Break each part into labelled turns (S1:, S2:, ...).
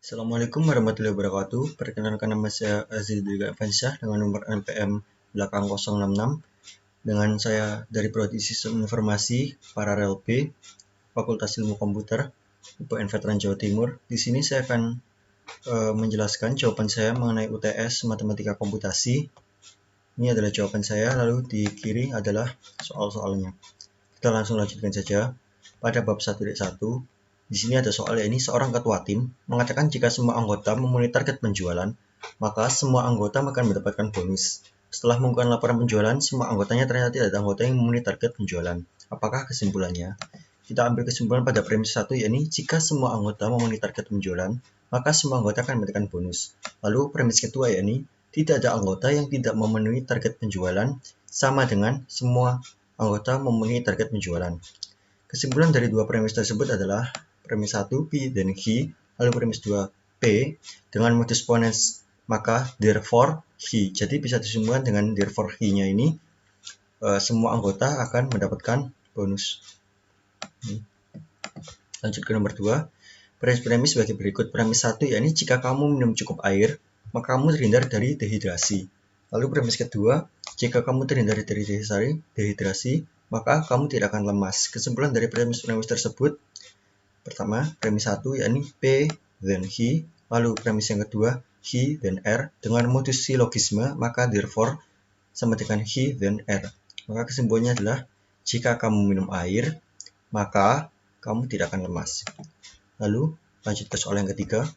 S1: Assalamualaikum warahmatullahi wabarakatuh. Perkenalkan, nama saya Azil Dwi Avansyah dengan nomor NPM belakang 066. Dengan saya dari Prodi Sistem Informasi Paralel B, Fakultas Ilmu Komputer, UPN Veteran Jawa Timur. Di sini saya akan menjelaskan jawaban saya mengenai UTS Matematika Komputasi. Ini adalah jawaban saya, lalu di kiri adalah soal-soalnya. Kita langsung lanjutkan saja. Pada bab 1.1, di sini ada soal, ini seorang ketua tim mengatakan jika semua anggota memenuhi target penjualan, maka semua anggota akan mendapatkan bonus. Setelah melakukan laporan penjualan, semua anggotanya ternyata tidak ada anggota yang memenuhi target penjualan. Apakah kesimpulannya? Kita ambil kesimpulan pada premis 1, yakni jika semua anggota memenuhi target penjualan, maka semua anggota akan mendapatkan bonus. Lalu premis kedua, yakni tidak ada anggota yang tidak memenuhi target penjualan, sama dengan semua anggota memenuhi target penjualan. Kesimpulan dari dua premis tersebut adalah premis 1 P dan He, lalu premis 2 P dengan modus ponens, maka therefore He. Jadi bisa disimpulkan dengan therefore He-nya ini semua anggota akan mendapatkan bonus. Lanjut ke nomor 2. Premis sebagai berikut. Premis 1, yakni jika kamu minum cukup air, maka kamu terhindar dari dehidrasi. Lalu premis kedua, jika kamu terhindar dari dehidrasi, maka kamu tidak akan lemas. Kesimpulan dari premis-premis tersebut, pertama, premis 1, yakni P then He, lalu premis yang kedua, He then R, dengan modus silogisme, maka therefore sama dengan He then R. Maka kesimpulannya adalah, jika kamu minum air, maka kamu tidak akan lemas. Lalu, lanjut ke soal yang ketiga.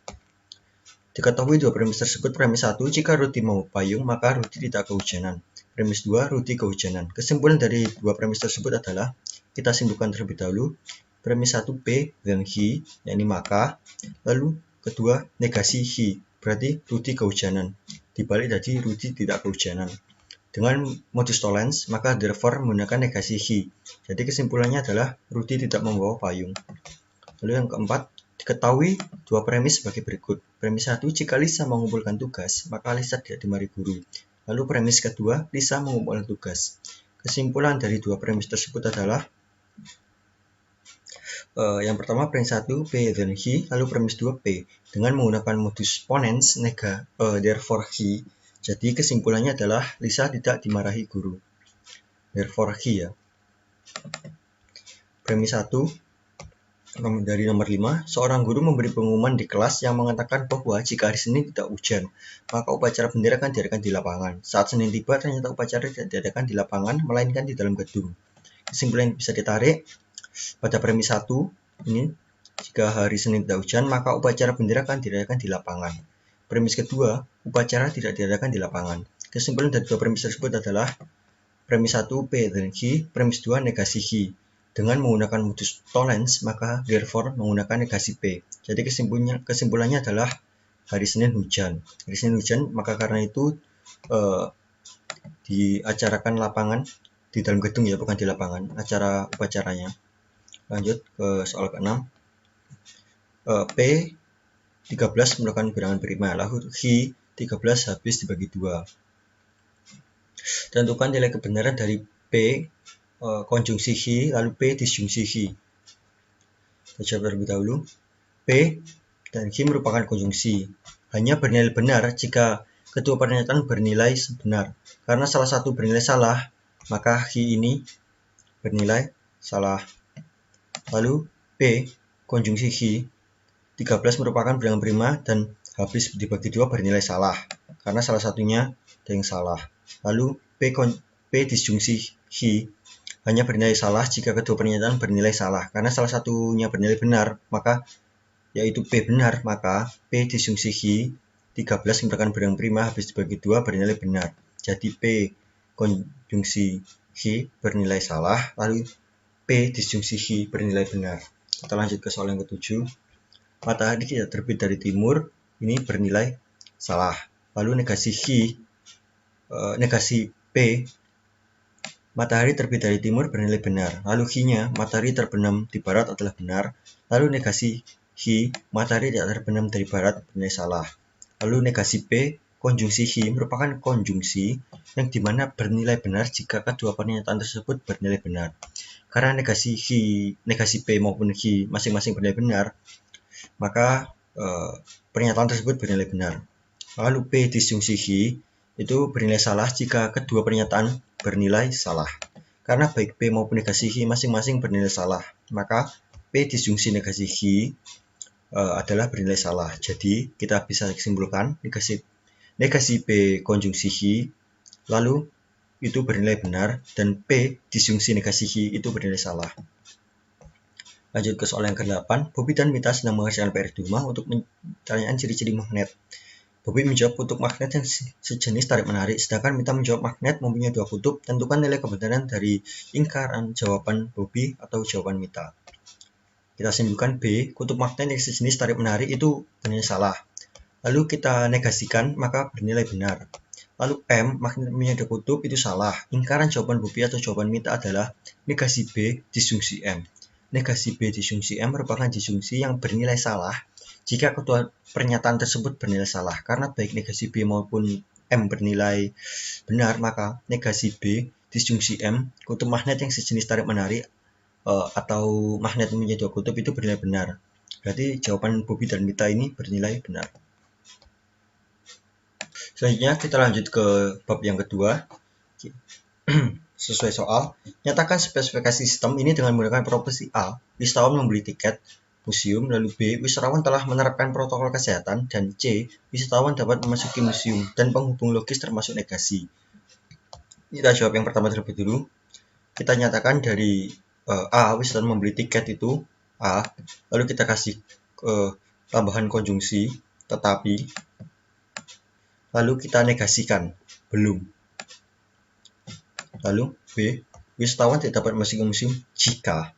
S1: Diketahui dua premis tersebut. Premis 1, jika Rudy mau payung, maka Rudy tidak kehujanan. Premis 2, Rudy kehujanan. Kesimpulan dari dua premis tersebut adalah, kita simpulkan terlebih dahulu. Premis 1 P then He, yakni maka. Lalu kedua, negasi He, berarti Rudy kehujanan. Dibalik tadi, Rudy tidak kehujanan. Dengan modus tollens, maka therefore menggunakan negasi He. Jadi kesimpulannya adalah Rudy tidak membawa payung. Lalu yang keempat, diketahui dua premis sebagai berikut. Premis 1, jika Lisa mengumpulkan tugas, maka Lisa tidak dimarahi guru. Lalu premis kedua, Lisa mengumpulkan tugas. Kesimpulan dari dua premis tersebut adalah, yang pertama premis 1 P then He, lalu premis 2 P dengan menggunakan modus ponens therefore He. Jadi kesimpulannya adalah Lisa tidak dimarahi guru. Therefore He ya. Premis 1 dari nomor 5, seorang guru memberi pengumuman di kelas yang mengatakan bahwa jika hari Senin tidak hujan, maka upacara bendera akan diadakan di lapangan. Saat Senin tiba, ternyata upacara tidak diadakan di lapangan, melainkan di dalam gedung. Kesimpulan yang bisa ditarik pada premis 1 ini, jika hari Senin tidak hujan, maka upacara bendera akan diadakan di lapangan. Premis kedua, upacara tidak diadakan di lapangan. Kesimpulan dari dua premis tersebut adalah, premis 1 P dan He, premis 2 negasi He. Dengan menggunakan modus tollens, maka therefore menggunakan negasi P. Jadi kesimpulannya adalah hari Senin hujan. Hari Senin hujan, maka karena itu diacarakan lapangan di dalam gedung ya, bukan di lapangan, acara upacaranya. Lanjut ke soal ke-6. P 13 merupakan bilangan prima, lalu He 13 habis dibagi 2. Tentukan nilai kebenaran dari P konjungsi He, lalu P disjungsi He. Kita jawab terlebih dahulu. P dan He merupakan konjungsi. Hanya bernilai benar jika kedua pernyataan bernilai benar. Karena salah satu bernilai salah, maka He ini bernilai salah. Lalu P konjungsi He 13 merupakan bilangan prima dan habis dibagi 2 bernilai salah. Karena salah satunya ada yang salah. Lalu P disjungsi He hanya bernilai salah jika kedua pernyataan bernilai salah. Karena salah satunya bernilai benar, maka yaitu P benar, maka P disjungsi He 13 merupakan bilangan prima habis dibagi 2 bernilai benar. Jadi P konjungsi He bernilai salah, lalu P disjungsi He bernilai benar. Kita lanjut ke soal yang ke-7. Matahari tidak terbit dari timur, ini bernilai salah. Lalu negasi He, negasi P, matahari terbit dari timur bernilai benar. Lalu He-nya, matahari terbenam di barat adalah benar. Lalu negasi He, matahari tidak terbenam dari barat bernilai salah. Lalu negasi P, konjungsi He merupakan konjungsi yang dimana bernilai benar jika kedua pernyataan tersebut bernilai benar. Karena negasi P maupun He masing-masing bernilai benar, maka pernyataan tersebut bernilai benar. Lalu P disjungsi Hi itu bernilai salah jika kedua pernyataan bernilai salah. Karena baik P maupun negasi Hi masing-masing bernilai salah, maka P disjungsi negasi Hi adalah bernilai salah. Jadi kita bisa simpulkan negasi P konjungsi Hi lalu itu bernilai benar dan P disjungsi negasi Hi itu bernilai salah. Lanjut ke soal yang ke-8. Bobby dan Mita sedang mengerjakan PR di rumah untuk pertanyaan ciri-ciri magnet. Bobby menjawab untuk magnet yang sejenis tarik-menarik, sedangkan Mita menjawab magnet mempunyai dua kutub. Tentukan nilai kebenaran dari lingkaran jawaban Bobby atau jawaban Mita. Kita simpulkan B, kutub magnet yang sejenis tarik-menarik itu bernilai salah. Lalu kita negasikan, maka bernilai benar. Lalu M, magnet mempunyai dua kutub, itu salah. Lingkaran jawaban Bobby atau jawaban Mita adalah negasi B disjungsi M. Negasi B disjungsi M merupakan disjungsi yang bernilai salah jika kedua pernyataan tersebut bernilai salah. Karena baik negasi B maupun M bernilai benar, maka negasi B disjungsi M, kutub magnet yang sejenis tarik-menarik atau magnet mempunyai dua kutub itu bernilai benar. Berarti jawaban Bobby dan Mita ini bernilai benar. Selanjutnya kita lanjut ke bab yang kedua. Sesuai soal, nyatakan spesifikasi sistem ini dengan menggunakan proporsi A. Wisatawan membeli tiket museum, lalu B. Wisatawan telah menerapkan protokol kesehatan, dan C. Wisatawan dapat memasuki museum, dan penghubung logis termasuk negasi. Kita jawab yang pertama terlebih dulu. Kita nyatakan dari A. Wisatawan membeli tiket itu A. Lalu kita kasih tambahan konjungsi tetapi, lalu kita negasikan belum. Lalu B, wisatawan tidak dapat memasuki museum jika.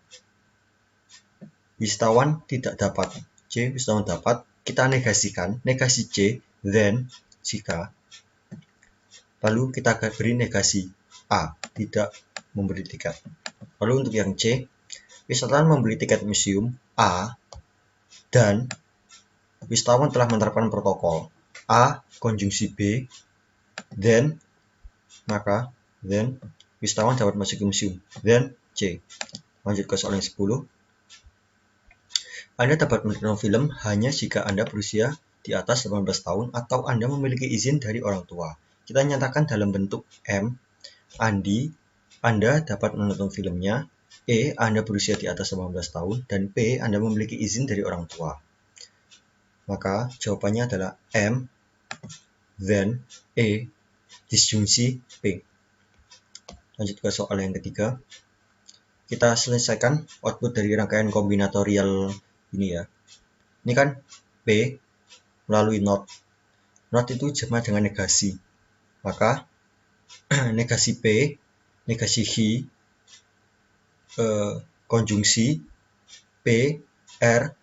S1: Wisatawan tidak dapat. C, wisatawan dapat. Kita negasikan. Negasi C, then, jika. Lalu kita beri negasi A, tidak membeli tiket. Lalu untuk yang C, wisatawan membeli tiket museum A, dan wisatawan telah menerapkan protokol. A, konjungsi B, then, maka then wisatawan dapat masuk ke museum. Then C. Lanjut ke soal yang 10. Anda dapat menonton film hanya jika Anda berusia di atas 18 tahun atau Anda memiliki izin dari orang tua. Kita nyatakan dalam bentuk M. Anda dapat menonton filmnya. E. Anda berusia di atas 18 tahun. Dan P. Anda memiliki izin dari orang tua. Maka jawabannya adalah M, then E, disjungsi P. Lanjut ke soal yang ketiga. Kita selesaikan output dari rangkaian kombinatorial ini ya. Ini kan P melalui not. Not itu sama dengan negasi. Maka negasi P, negasi Hi, konjungsi P, R.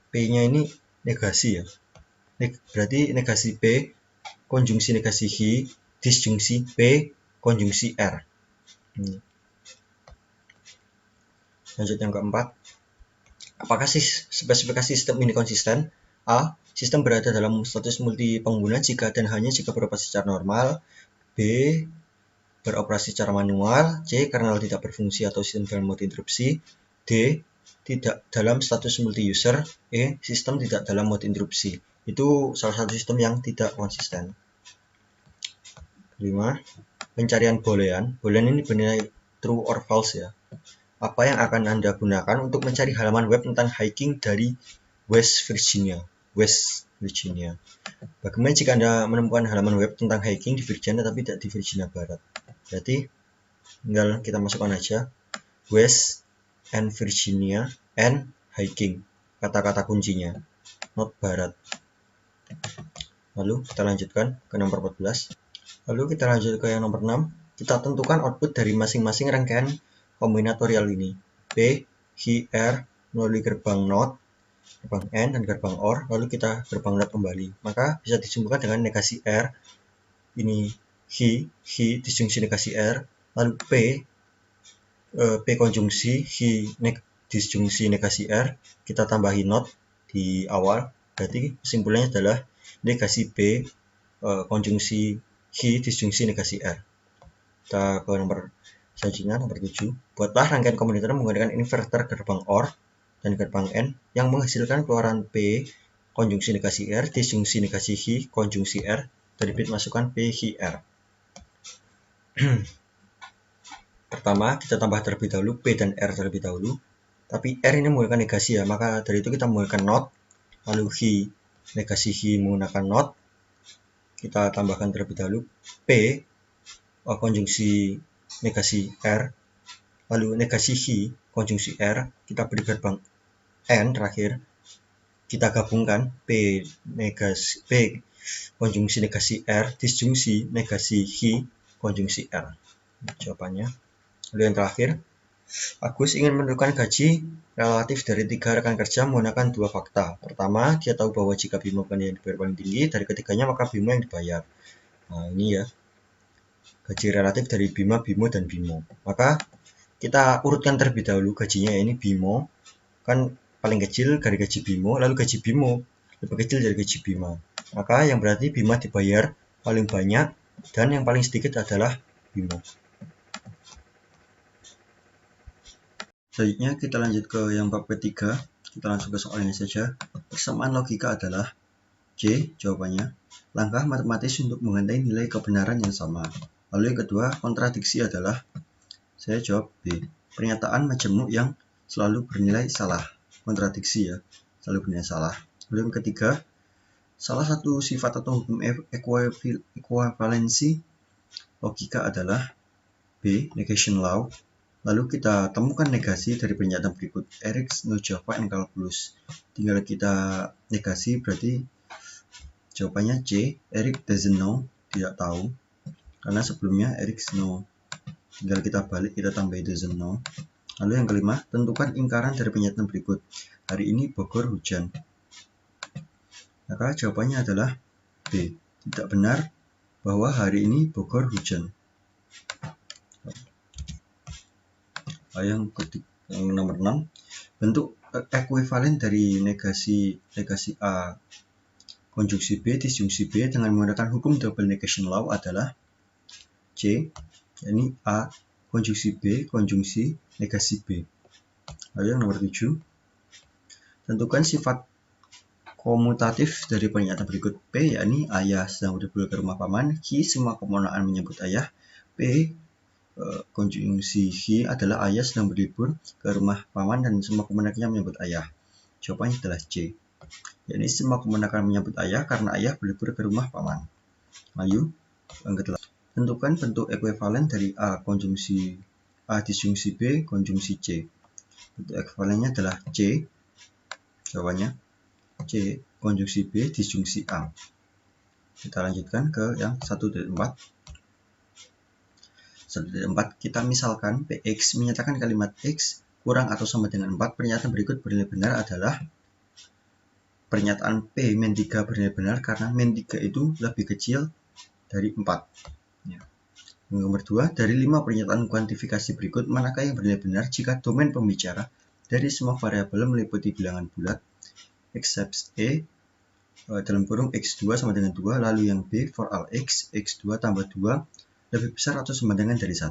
S1: P-nya ini negasi ya. Berarti negasi P, konjungsi negasi Hi, disjungsi P, konjungsi R. Lanjut yang keempat. Apakah spesifikasi sistem ini konsisten? A. Sistem berada dalam status multi pengguna jika dan hanya jika beroperasi secara normal. B. Beroperasi secara manual. C. Kernel tidak berfungsi atau sistem dalam mode interupsi. D. Tidak dalam status multi user. E. Sistem tidak dalam mode interupsi. Itu salah satu sistem yang tidak konsisten. 5. Pencarian boolean. Boolean ini bernilai true or false ya. Apa yang akan Anda gunakan untuk mencari halaman web tentang hiking dari West Virginia? Bagaimana jika Anda menemukan halaman web tentang hiking di Virginia tapi tidak di Virginia Barat? Berarti tinggal kita masukkan aja West and Virginia and hiking. Kata-kata kuncinya. Not Barat. Lalu kita lanjutkan ke nomor 14. Lalu kita lanjut ke yang nomor 6. Kita tentukan output dari masing-masing rangkaian kombinatorial ini. P, Hi, R melalui gerbang NOT, gerbang N, dan gerbang OR. Lalu kita gerbang NOT kembali. Maka bisa disimpulkan dengan negasi R. Ini Hi disjungsi negasi R. Lalu P konjungsi Hi disjungsi negasi R. Kita tambahi NOT di awal. Berarti kesimpulannya adalah negasi P konjungsi Hi disjungsi negasi R. Kita ke nomor selanjutnya, nomor 7. Buatlah rangkaian kombinator menggunakan inverter gerbang OR dan gerbang N yang menghasilkan keluaran P konjungsi negasi R, disjungsi negasi Hi, konjungsi R, terbit masukkan P, Hi, R. Pertama, kita tambah terlebih dahulu P dan R terlebih dahulu. Tapi R ini menggunakan negasi ya, maka dari itu kita menggunakan not. Lalu Hi, negasi Hi menggunakan not. Kita tambahkan terlebih dahulu P, konjungsi negasi R. Lalu negasi Hi, konjungsi R, kita beri gerbang N terakhir. Kita gabungkan P konjungsi negasi R, disjungsi negasi Hi, konjungsi R. Jawabannya. Lalu yang terakhir, Agus ingin menentukan gaji relatif dari 3 rekan kerja menggunakan 2 fakta. Pertama, dia tahu bahwa jika Bimo yang dibayar paling tinggi dari ketiganya, maka Bimo yang dibayar. Nah, ini ya, gaji relatif dari Bima, Bimo, dan Bimo. Maka kita urutkan terlebih dahulu gajinya, ini Bimo kan paling kecil dari gaji Bimo, lalu gaji Bimo lebih kecil dari gaji Bima. Maka yang berarti Bima dibayar paling banyak dan yang paling sedikit adalah Bimo. Selanjutnya kita lanjut ke yang bab ketiga. Kita langsung ke soalnya saja. Persamaan logika adalah C, jawabannya. Langkah matematis untuk mengenai nilai kebenaran yang sama. Lalu yang kedua, kontradiksi adalah, saya jawab B. Pernyataan majemuk yang selalu bernilai salah. Kontradiksi ya, selalu bernilai salah. Lalu yang ketiga, salah satu sifat atau hukum ekuivalensi logika adalah B, negation law. Lalu kita temukan negasi dari pernyataan berikut. Eric no Java and calculus. Tinggal kita negasi, berarti jawabannya C. Eric doesn't know, tidak tahu. Karena sebelumnya Eric know. Tinggal kita balik, kita tambah doesn't know. Lalu yang kelima, tentukan ingkaran dari pernyataan berikut. Hari ini Bogor hujan. Maka jawabannya adalah B. Tidak benar bahwa hari ini Bogor hujan. Yang nomor 6, bentuk ekuivalen dari negasi A konjungsi B disjungsi B dengan menggunakan hukum double negation law adalah C, yakni A konjungsi B konjungsi negasi B. Lalu yang nomor 7, tentukan sifat komutatif dari pernyataan berikut. P, yakni ayah sedang berlibur ke rumah paman. Hi, semua keponakan menyebut ayah. P, konjungsi Hi adalah ayah sedang berlibur ke rumah paman dan semua keponakannya menyebut ayah. Jawabannya adalah C. Yakni semua keponakan menyebut ayah karena ayah berlibur ke rumah paman. Lalu yang ke-8, tentukan bentuk ekuivalen dari A konjungsi A disjungsi B konjungsi C. Bentuk ekuivalennya adalah C. Jawabannya C, konjungsi B disjungsi A. Kita lanjutkan ke yang 1.4. 1.4, kita misalkan Px menyatakan kalimat X kurang atau sama dengan 4. Pernyataan berikut bernilai benar adalah pernyataan P min 3 bernilai benar karena min 3 itu lebih kecil dari 4. Ya. Yang nomor 2, dari 5 pernyataan kuantifikasi berikut, manakah yang bernilai benar jika domain pembicara dari semua variabel meliputi bilangan bulat except A dalam kurung X2 sama dengan 2, lalu yang B for all X, X2 tambah 2 lebih besar atau sama dengan dari 1.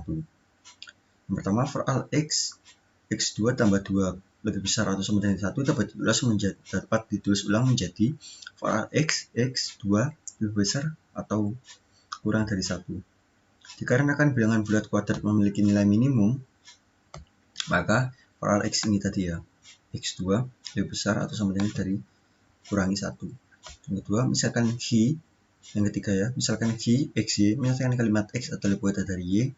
S1: Yang pertama, for all X, X2 tambah 2 lebih besar atau sama dengan 1 dapat ditulis ulang menjadi for all X, X2 lebih besar atau kurang dari 1. Dikarenakan bilangan bulat kuadrat memiliki nilai minimum, maka for all X ini tadi ya, X2 lebih besar atau sama dengan dari kurangi 1. Yang kedua, misalkan Hi, yang ketiga ya, misalkan Hi, X, Y, menyatakan kalimat X adalah buatan dari Y,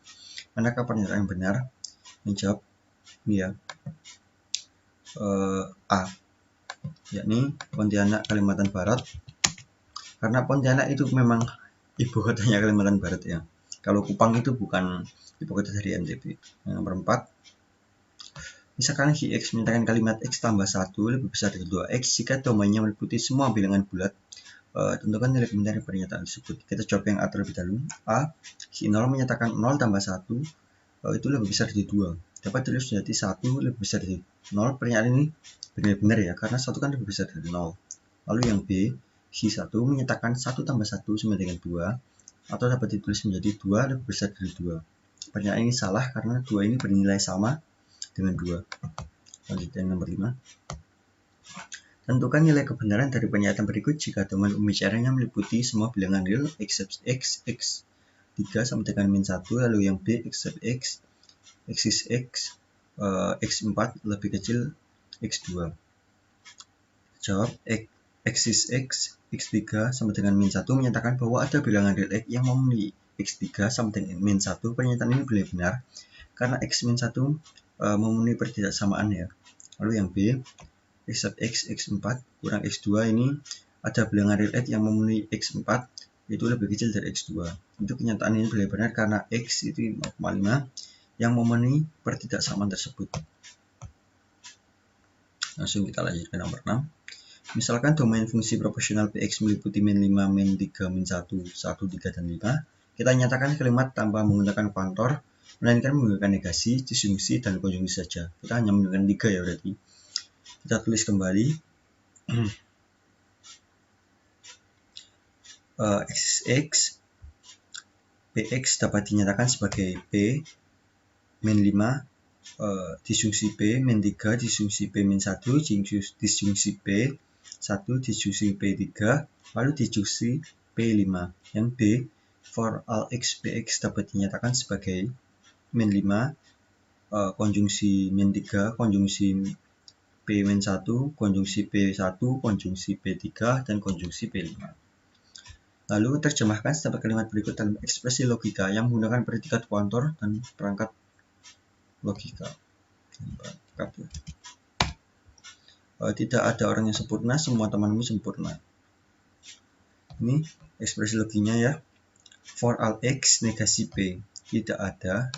S1: manakah pernyataan yang benar? Menjawab ini ya, A, yakni Pontianak Kalimantan Barat, karena Pontianak itu memang ibu kotanya Kalimantan Barat ya. Kalau Kupang itu bukan ibu kota dari NTB. Yang nomor 4, misalkan Hi X menyatakan kalimat X tambah 1 lebih besar dari 2X jika domainnya meliputi semua bilangan bulat. Tentukan nilai benar dari pernyataan tersebut. Kita coba yang A terlebih dahulu. A, Hi 0 menyatakan 0 tambah 1 itu lebih besar dari 2. Dapat ditulis menjadi 1 lebih besar dari 0. Pernyataan ini benar-benar ya, karena 1 kan lebih besar dari 0. Lalu yang B, Hi 1 menyatakan 1 tambah 1 sama dengan 2, atau dapat ditulis menjadi 2 lebih besar dari 2. Pernyataan ini salah karena 2 ini bernilai sama dengan 2. Lanjut yang nomor 5. Tentukan nilai kebenaran dari pernyataan berikut jika domain pembicaranya meliputi semua bilangan real except x, x3 sama dengan min 1, lalu yang b except x, x is x, x4 lebih kecil x2. Jawab, x is x, x3 sama dengan min 1 menyatakan bahwa ada bilangan real x yang memenuhi x3 sama dengan min 1. Pernyataan ini benar karena x min 1 memenuhi pertidaksamaan ya. Lalu yang b, except x, x4 kurang x2 ini ada bilangan real x yang memenuhi x4 itu lebih kecil dari x2. Untuk kenyataan ini benar karena x itu 0,5 yang memenuhi pertidaksamaan tersebut. Langsung kita lanjut ke nomor 6. Misalkan domain fungsi proporsional px meliputi min 5, min 3, min 1, 1, 3, dan 5. Kita nyatakan kalimat tanpa menggunakan kuantor, melainkan menggunakan negasi, disjungsi, dan konjungsi saja. Kita hanya menggunakan 3 ya berarti. Kita tulis kembali. X, px dapat dinyatakan sebagai p min 5 disjungsi p min 3 disjungsi p min 1 disjungsi p 1 disjungsi p3 lalu disjungsi p5. Yang b, for all x px dapat dinyatakan sebagai min 5 konjungsi min 3 konjungsi p min 1 konjungsi p1 konjungsi p3 dan konjungsi p5. Lalu terjemahkan setiap kalimat berikut dalam ekspresi logika yang menggunakan predikat kuantor dan perangkat logika. Tidak ada orang yang sempurna, semua temanmu sempurna. Ini ekspresi loginya ya. For all x negasi p, tidak ada.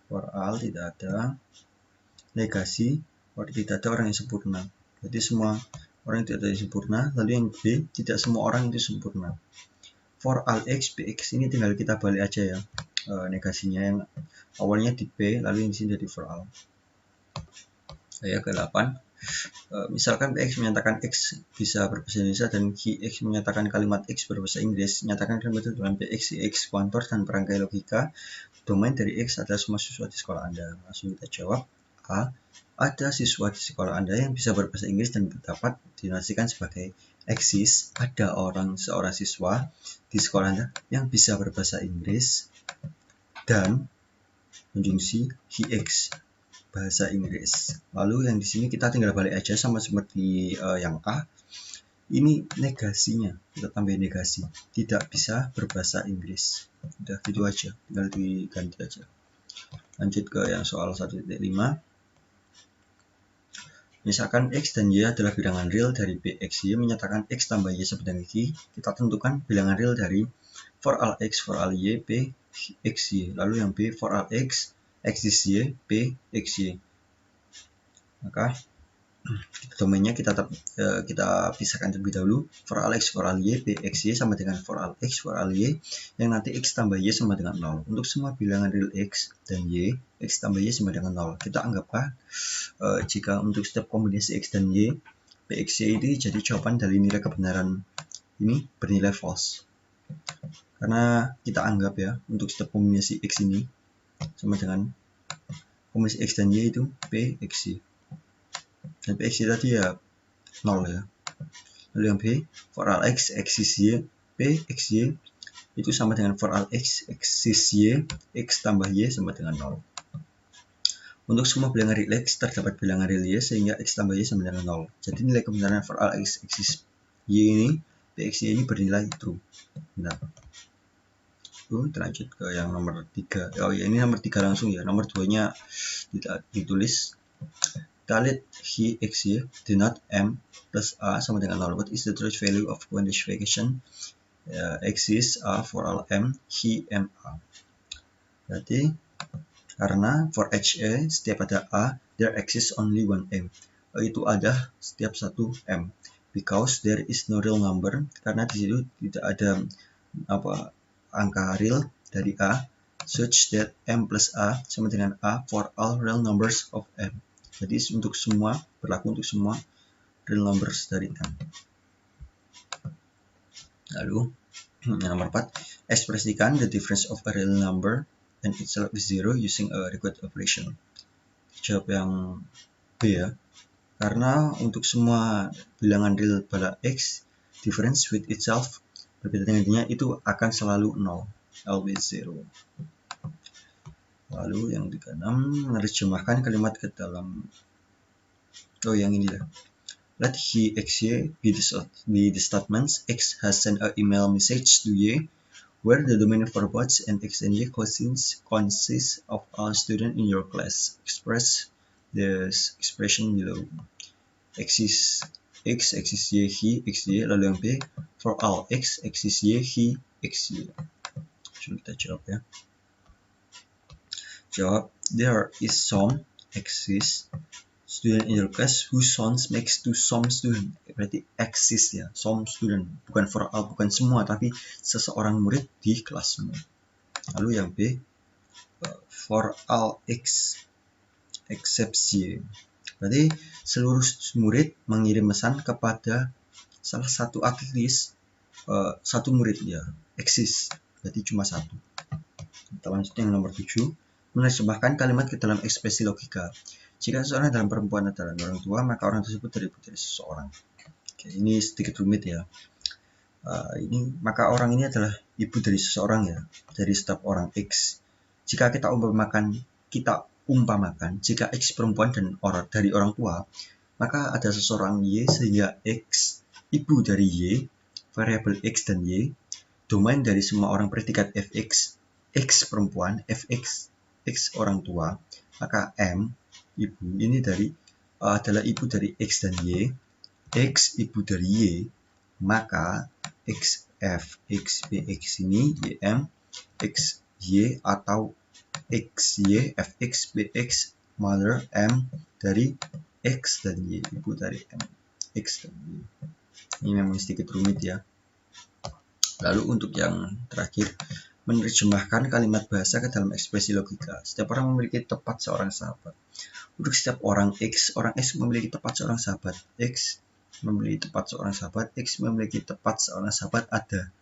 S1: For all tidak ada negasi, tidak ada orang yang sempurna. Jadi semua orang tidak ada yang sempurna. Lalu yang b, tidak semua orang itu sempurna. For all x px ini tinggal kita balik aja ya negasinya, yang awalnya di p lalu yang di sini jadi for all. Saya ke-8. Misalkan px menyatakan x bisa berbahasa Indonesia dan qx menyatakan kalimat x berbahasa Inggris. Nyatakan kalimat itu dengan px, x, kuantor, dan perangkai logika. Domain dari x adalah semua siswa di sekolah Anda. Langsung kita jawab. A. Ada siswa di sekolah Anda yang bisa berbahasa Inggris dan dapat dinarasikan sebagai eksis. Ada seorang siswa di sekolah Anda yang bisa berbahasa Inggris dan konjungsi hx bahasa Inggris. Lalu yang di sini kita tinggal balik aja sama seperti yang A. Ini negasinya, kita tambahin negasi. Tidak bisa berbahasa Inggris. Udah gitu aja, tinggal diganti aja. Lanjut ke yang soal 1.5. Misalkan x dan y adalah bilangan real dari p x y menyatakan x tambah y sama dengan y. Kita tentukan bilangan real dari for all x, for all y, p x y. Lalu yang b, for all x, x is y, p x y. Maka domainnya kita pisahkan terlebih dahulu. For all x, for all y, p x y sama dengan for all x, for all y, yang nanti x tambah y sama dengan 0. Untuk semua bilangan real x dan y, x tambah y sama dengan 0. Kita anggapkan jika untuk setiap kombinasi x dan y, px y ini jadi jawaban dari nilai kebenaran ini bernilai false. Karena kita anggap ya, untuk setiap kombinasi x ini sama dengan kombinasi x dan y itu px y. Dan px y tadi ya 0 ya. Lalu yang b, for all x, x is y, px y itu sama dengan for all x, x is y, x tambah y sama dengan 0. Untuk semua bilangan real x terdapat bilangan real y sehingga x tambah y sama dengan 0. Jadi nilai kebenaran for all x, x is y ini, px y ini bernilai true. Benar. Kita lanjut ke yang nomor 3. Oh ya, ini nomor 3 langsung ya. Nomor 2-nya tidak ditulis. Kita lihat he, x, y denote m plus a sama dengan 0. What is the truth value of quantification? X is a for all m, he, m, a. Berarti karena for h, a, setiap ada a, there exists only one m. Itu ada setiap satu m. Because there is no real number, karena di situ tidak ada angka real dari a, such that m plus a sama dengan a for all real numbers of m. Jadi berlaku untuk semua real numbers dari m. Lalu yang nomor 4, ekspresikan the difference of a real number and itself is zero using a required operation. Jawab yang B ya. Karena untuk semua bilangan real pada X, difference with itself, berbeda dengan dirinya, itu akan selalu 0, always 0. Lalu yang 36, menerjemahkan kalimat ke dalam, yang ini lah. Let he xy be the statements X has sent an email message to y, where the domain for both and X and y consists of all students in your class. Express the expression below. X is y, he, xy, lalu yang B, for all X is y, he, xy. Coba kita jawab ya. Jawab, there is some exist student in your class whose sons makes to some student. Berarti exist ya, some student, bukan for all, bukan semua, tapi seseorang murid di kelasmu. Lalu yang B, for all X except Y. Berarti seluruh murid mengirim pesan kepada salah satu atlis, satu murid ya, exist, berarti cuma satu. Kita lanjut yang nomor 7, menerjemahkan kalimat ke dalam ekspresi logika. Jika seseorang dalam perempuan adalah orang tua, maka orang tersebut ibu dari seseorang. Oke, ini sedikit rumit ya. Maka orang ini adalah ibu dari seseorang ya, dari setiap orang X. Jika kita umpamakan, jika X perempuan dan dari orang tua, maka ada seseorang Y sehingga X ibu dari Y, variabel X dan Y, domain dari semua orang predikat Fx, X perempuan, Fx, X orang tua, maka M ibu ini adalah ibu dari X dan Y, X ibu dari Y, maka X F X B X ini YM X Y atau X Y F X B X mother M dari X dan Y, ibu dari M X dan Y. Ini memang sedikit rumit ya. Lalu untuk yang terakhir, menerjemahkan kalimat bahasa ke dalam ekspresi logika. Setiap orang memiliki tepat seorang sahabat. Untuk setiap orang X memiliki tepat seorang sahabat. X memiliki tepat seorang sahabat. X memiliki tepat seorang sahabat. Ada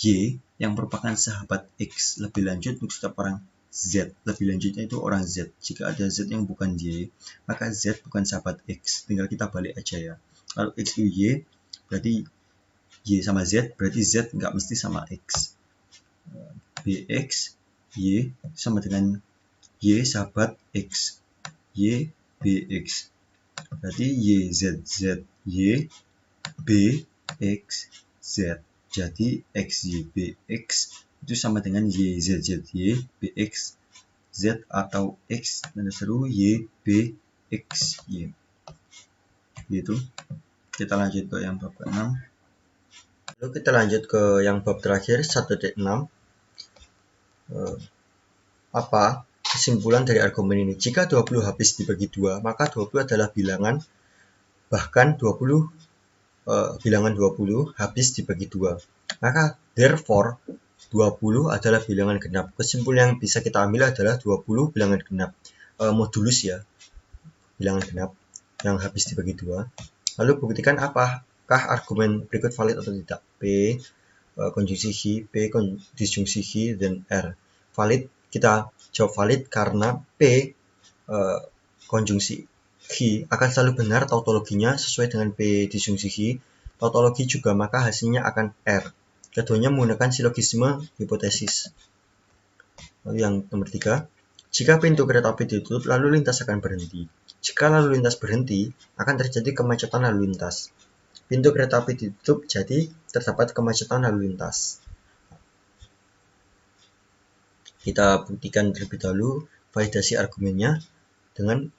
S1: Y yang merupakan sahabat X. Lebih lanjut untuk setiap orang Z. Lebih lanjutnya itu orang Z. Jika ada Z yang bukan Y, maka Z bukan sahabat X. Tinggal kita balik aja ya. Kalau X itu Y, berarti Y sama Z, berarti Z nggak mesti sama X. BX, Y sama dengan Y sahabat X. Y, BX. Berarti Y, Z, Z, Y, B, X, Z. Jadi X, Y, B, X itu sama dengan Y, Z, Z, Y, B, X, Z atau X dan seru Y, B, X, Y. Gitu. Kita lanjut ke yang bab ke-6. Lalu kita lanjut ke yang bab terakhir, 1.6. Apa kesimpulan dari argumen ini? Jika 20 habis dibagi 2, maka 20 adalah bilangan, bahkan bilangan 20 habis dibagi 2. Maka therefore 20 adalah bilangan genap. Kesimpulan yang bisa kita ambil adalah 20 bilangan genap. Modulus ya, bilangan genap yang habis dibagi 2. Lalu buktikan apakah argumen berikut valid atau tidak. P konjungsi Hi, P disjungsi Hi, dan R. Valid, kita jawab valid karena P konjungsi Hi akan selalu benar tautologinya sesuai dengan P disjungsi Hi. Tautologi juga, maka hasilnya akan R. Keduanya menggunakan silogisme hipotesis. Lalu yang nomor 3, jika pintu kereta api ditutup, lalu lintas akan berhenti. Jika lalu lintas berhenti, akan terjadi kemacetan lalu lintas. Pintu kereta api ditutup, jadi terdapat kemacetan lalu lintas. Kita buktikan terlebih dahulu validasi argumennya dengan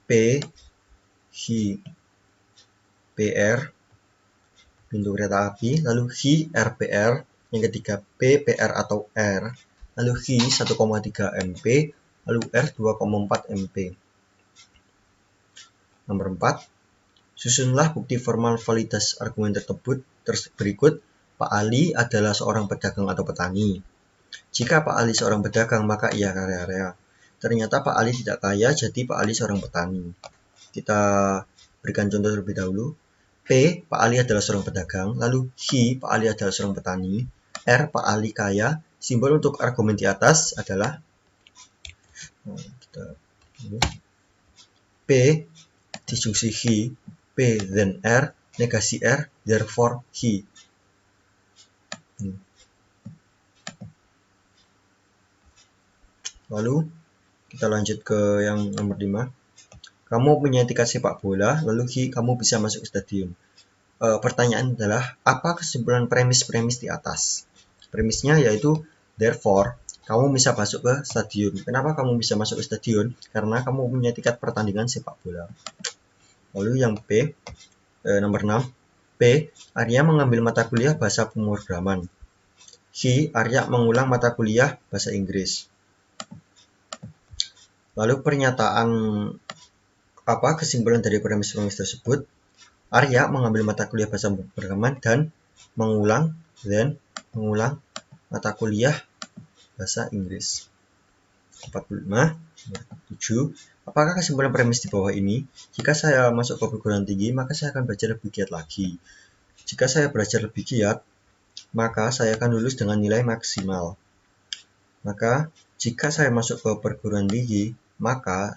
S1: P, Hi, PR, pintu kereta api, lalu Hi, RPR, yang ketiga P, PR atau R, lalu Hi 1,3 MP, lalu R 2,4 MP. Nomor 4, susunlah bukti formal validitas argumen tersebut berikut. Pak Ali adalah seorang pedagang atau petani. Jika Pak Ali seorang pedagang, maka ia kaya raya. Ternyata Pak Ali tidak kaya, jadi Pak Ali seorang petani. Kita berikan contoh terlebih dahulu. P, Pak Ali adalah seorang pedagang. Lalu Hi, Pak Ali adalah seorang petani. R, Pak Ali kaya. Simbol untuk argumen di atas adalah P disjungsi Hi, P then R, negasi R, therefore he. Lalu kita lanjut ke yang nomor 5. Kamu punya tiket sepak bola, lalu kamu bisa masuk ke stadion. Pertanyaan adalah, apa kesimpulan premis-premis di atas? Premisnya yaitu, therefore, kamu bisa masuk ke stadion. Kenapa kamu bisa masuk ke stadion? Karena kamu punya tiket pertandingan sepak bola. Lalu yang P, nomor 6. P, Arya mengambil mata kuliah bahasa pemrograman. Arya mengulang mata kuliah bahasa Inggris. Lalu pernyataan apa kesimpulan dari premis-premis tersebut? Arya mengambil mata kuliah bahasa pemrograman dan mengulang mata kuliah bahasa Inggris. 45. 7. Apakah kesimpulan premis di bawah ini? Jika saya masuk ke perguruan tinggi, maka saya akan belajar lebih giat lagi. Jika saya belajar lebih giat, maka saya akan lulus dengan nilai maksimal. Maka, jika saya masuk ke perguruan tinggi, maka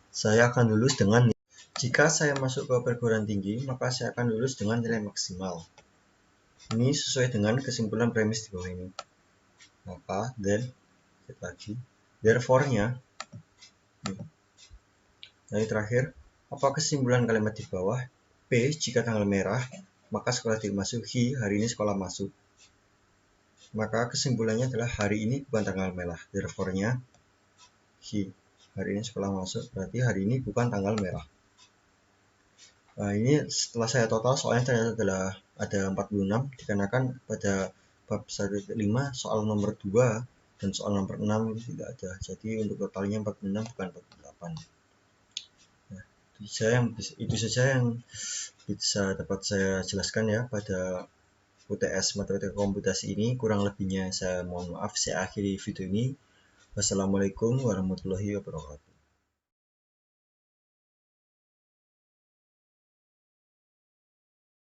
S1: saya akan lulus dengan nilai. Jika saya masuk ke perguruan tinggi, maka saya akan lulus dengan nilai maksimal. Ini sesuai dengan kesimpulan premis di bawah ini. Maka, therefore-nya. Lalu terakhir, apa kesimpulan kalimat di bawah? P, jika tanggal merah, maka sekolah tidak masuk. Hari ini sekolah masuk. Maka kesimpulannya adalah hari ini bukan tanggal merah. Therefore-nya, hari ini sekolah masuk, berarti hari ini bukan tanggal merah. Nah, ini setelah saya total soalnya ternyata adalah ada 46, dikarenakan pada bab 1.5 soal nomor 2 dan soal nomor 6 tidak ada. Jadi untuk totalnya 46 bukan 48. Itu saja yang bisa dapat saya jelaskan ya pada UTS Matematika Komputasi ini. Kurang lebihnya saya mohon maaf. Saya akhiri video ini. Wassalamualaikum warahmatullahi wabarakatuh.